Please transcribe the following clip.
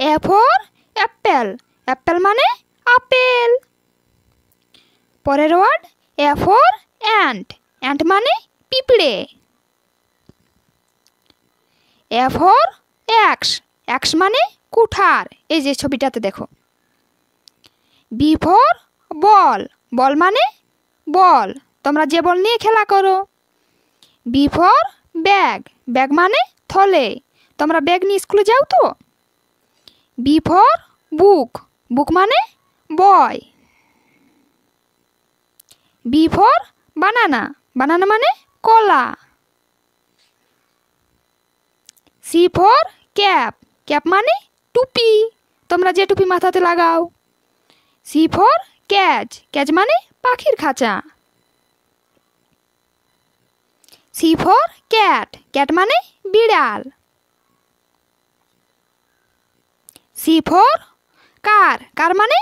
A for apple, apple মানে আপেল। পরের word A for ant, ant মানে পিঁপড়ে। এ ফর এক্স, এক্স মানে কুঠার, এই যে ছবিটাতে দেখো। বি ফর বল, বল মানে বল, তোমরা যে বল নিয়ে খেলা করো। বি ফর ব্যাগ, ব্যাগ মানে থলে, তোমরা ব্যাগ নিয়ে স্কুলে যাও তো। বি ফর বুক, বুক মানে বই। বি ফর বানানা, বানানা মানে কলা। সি ফর ক্যাপ, ক্যাপ মানে টুপি, তোমরা যে টুপি মাথাতে লাগাও। সি ফর ক্যাচ, ক্যাচ মানে পাখির খাঁচা। সি ফর ক্যাট, ক্যাট মানে বিড়াল। সি ফর কার, কার মানে